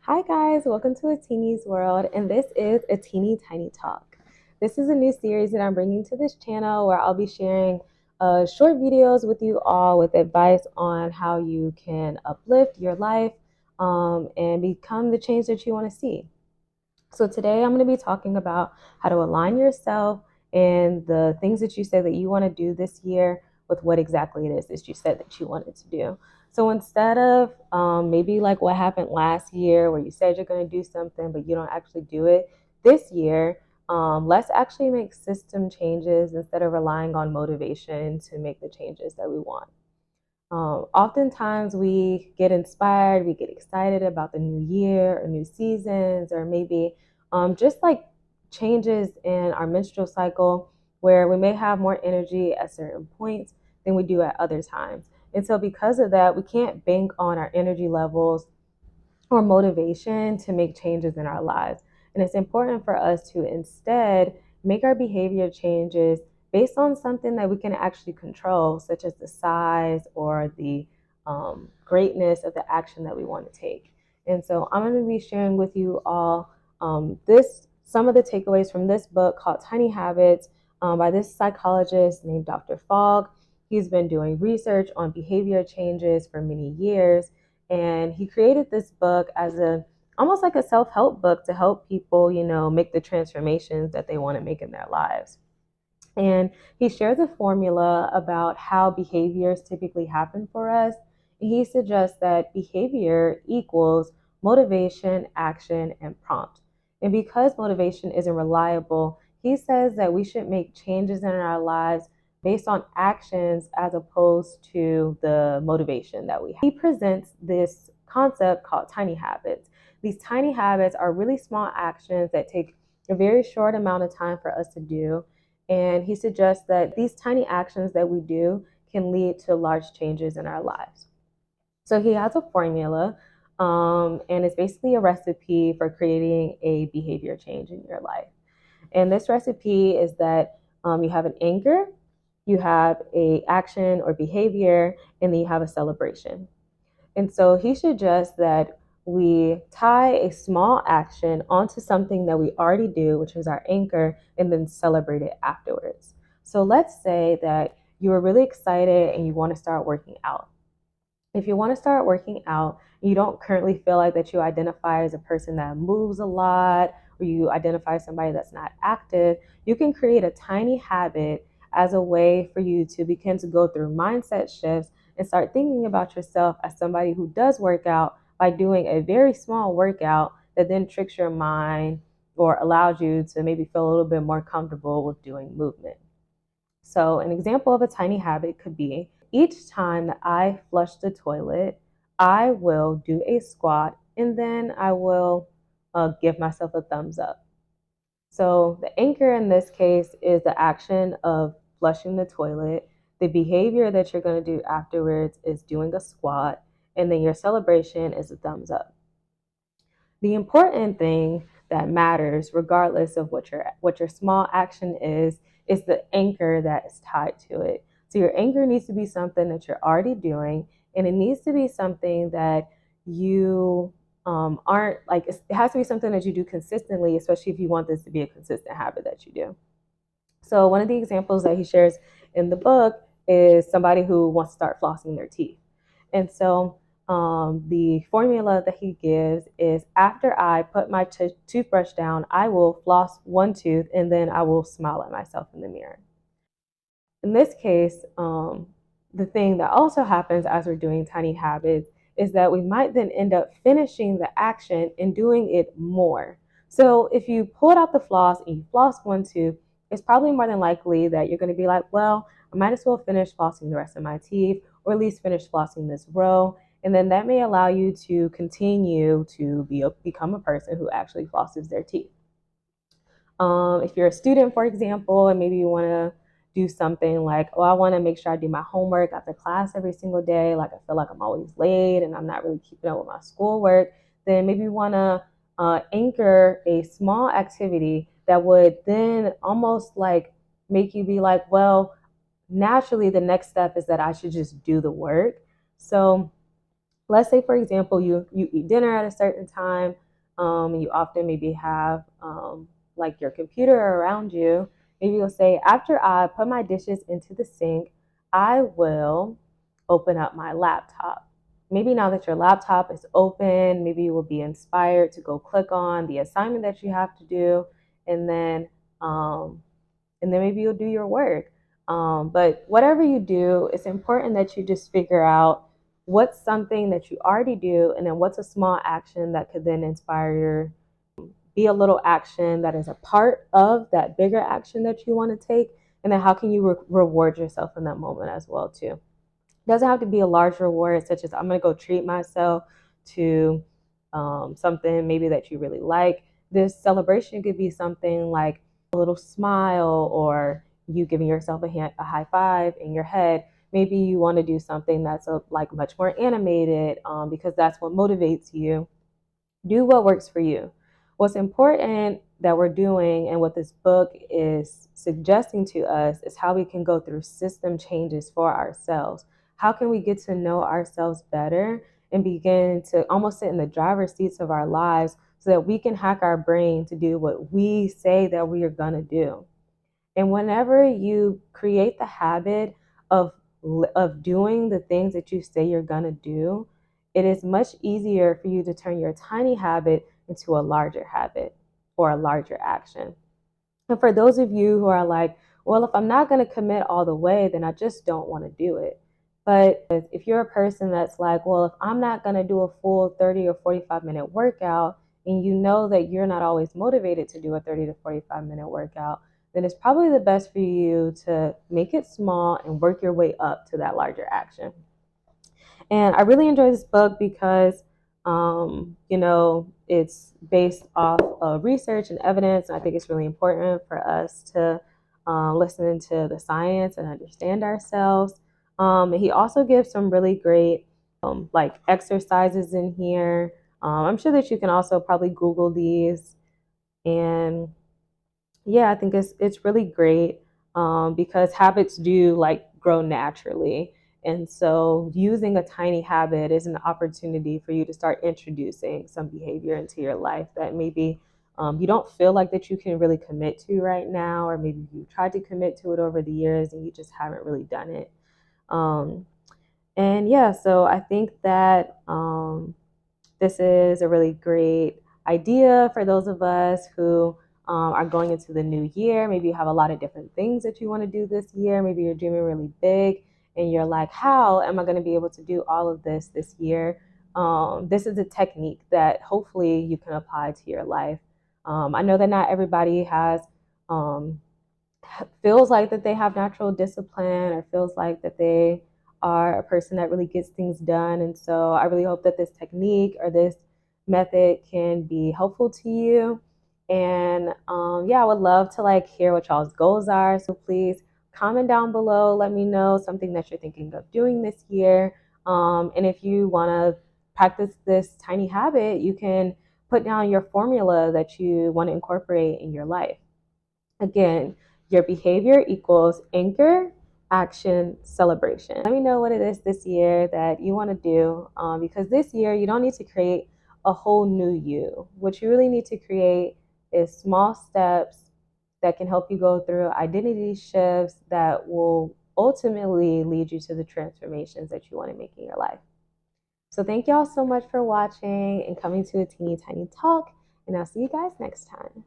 Hi guys, welcome to A Teenie's World, and this is a teeny tiny talk. This is a new series that I'm bringing to this channel where I'll be sharing short videos with you all with advice on how you can uplift your life and become the change that you want to see. So today I'm going to be talking about how to align yourself and the things that you said that you want to do this year with what exactly it is that you said that you wanted to do. So instead of maybe like what happened last year where you said you're going to do something but you don't actually do it this year, let's actually make system changes instead of relying on motivation to make the changes that we want. Oftentimes we get inspired, we get excited about the new year or new seasons, or maybe just like changes in our menstrual cycle where we may have more energy at certain points than we do at other times. And so, because of that, we can't bank on our energy levels or motivation to make changes in our lives. And it's important for us to instead make our behavior changes based on something that we can actually control, such as the size or the greatness of the action that we want to take. And so I'm going to be sharing with you all this some of the takeaways from this book called Tiny Habits by this psychologist named Dr. Fogg. He's been doing research on behavior changes for many years, and he created this book as a almost like a self-help book to help people, make the transformations that they want to make in their lives. And he shares a formula about how behaviors typically happen for us. He suggests that behavior equals motivation, action, and prompt. And because motivation isn't reliable, he says that we should make changes in our lives based on actions as opposed to the motivation that we have. He presents this concept called tiny habits. These tiny habits are really small actions that take a very short amount of time for us to do, and he suggests that these tiny actions that we do can lead to large changes in our lives. So he has a formula, and it's basically a recipe for creating a behavior change in your life. And this recipe is that you have an anchor, you have a action or behavior, and then you have a celebration. And so he suggests that we tie a small action onto something that we already do, which is our anchor, and then celebrate it afterwards. So let's say that you are really excited and you want to start working out. If you want to start working out, you don't currently feel like that you identify as a person that moves a lot, or you identify as somebody that's not active, you can create a tiny habit as a way for you to begin to go through mindset shifts and start thinking about yourself as somebody who does work out by doing a very small workout that then tricks your mind or allows you to maybe feel a little bit more comfortable with doing movement. So, an example of a tiny habit could be each time that I flush the toilet, I will do a squat and then I will give myself a thumbs up. So, the anchor in this case is the action of flushing the toilet. The behavior that you're going to do afterwards is doing a squat, and then your celebration is a thumbs up. The important thing that matters, regardless of what your small action is the anchor that is tied to it. So your anchor needs to be something that you're already doing, and it needs to be something that you aren't like. It has to be something that you do consistently, especially if you want this to be a consistent habit that you do. So one of the examples that he shares in the book is somebody who wants to start flossing their teeth. And so the formula that he gives is after I put my toothbrush down, I will floss one tooth and then I will smile at myself in the mirror. In this case, the thing that also happens as we're doing tiny habits is that we might then end up finishing the action and doing it more. So if you pulled out the floss and you floss one tooth, it's probably more than likely that you're going to be like, well, I might as well finish flossing the rest of my teeth, or at least finish flossing this row. And then that may allow you to continue to become a person who actually flosses their teeth. If you're a student, for example, and maybe you want to do something like, oh, I want to make sure I do my homework after class every single day. Like I feel like I'm always late and I'm not really keeping up with my schoolwork. Then maybe you want to anchor a small activity that would then almost like make you be like, well, naturally the next step is that I should just do the work. So Let's say, for example, you eat dinner at a certain time. You often maybe have like your computer around you. Maybe you'll say, after I put my dishes into the sink, I will open up my laptop. Maybe now that your laptop is open, maybe you will be inspired to go click on the assignment that you have to do, and then um, maybe you'll do your work. But whatever you do, it's important that you just figure out what's something that you already do, and then what's a small action that could then inspire your be a little action that is a part of that bigger action that you want to take, and then how can you reward yourself in that moment as well too. It doesn't have to be a large reward, such as I'm going to go treat myself to something maybe that you really like. This celebration could be something like a little smile, or you giving yourself a high five in your head. Maybe you want to do something that's like much more animated, because that's what motivates you. Do what works for you. What's important that we're doing, and what this book is suggesting to us, is how we can go through system changes for ourselves. How can we get to know ourselves better and begin to almost sit in the driver's seats of our lives, so that we can hack our brain to do what we say that we are going to do. And whenever you create the habit of doing the things that you say you're going to do, it is much easier for you to turn your tiny habit into a larger habit or a larger action. And for those of you who are like, well, if I'm not going to commit all the way, then I just don't want to do it. But if you're a person that's like, well, if I'm not going to do a full 30 or 45-minute workout, and you know that you're not always motivated to do a 30 to 45-minute workout, then it's probably the best for you to make it small and work your way up to that larger action. And I really enjoy this book because, it's based off of research and evidence. And I think it's really important for us to listen to the science and understand ourselves. He also gives some really great like exercises in here. I'm sure that you can also probably Google these. And yeah, I think it's really great, because habits do like grow naturally. And so using a tiny habit is an opportunity for you to start introducing some behavior into your life that maybe you don't feel like that you can really commit to right now, or maybe you tried to commit to it over the years and you just haven't really done it. Um, and yeah, so I think that this is a really great idea for those of us who are going into the new year. Maybe you have a lot of different things that you want to do this year. Maybe you're dreaming really big and you're like, how am I going to be able to do all of this year? This is a technique that hopefully you can apply to your life. I know that not everybody um, feels like that they have natural discipline, or feels like that they are a person that really gets things done. And so I really hope that this technique or this method can be helpful to you. And yeah, I would love to like hear what y'all's goals are. So please comment down below. Let me know something that you're thinking of doing this year. And if you want to practice this tiny habit, you can put down your formula that you want to incorporate in your life. Again, your behavior equals anchor, action, celebration. Let me know what it is this year that you want to do, because this year you don't need to create a whole new you. What you really need to create is small steps that can help you go through identity shifts that will ultimately lead you to the transformations that you want to make in your life. So thank y'all so much for watching and coming to a teeny tiny talk, and I'll see you guys next time.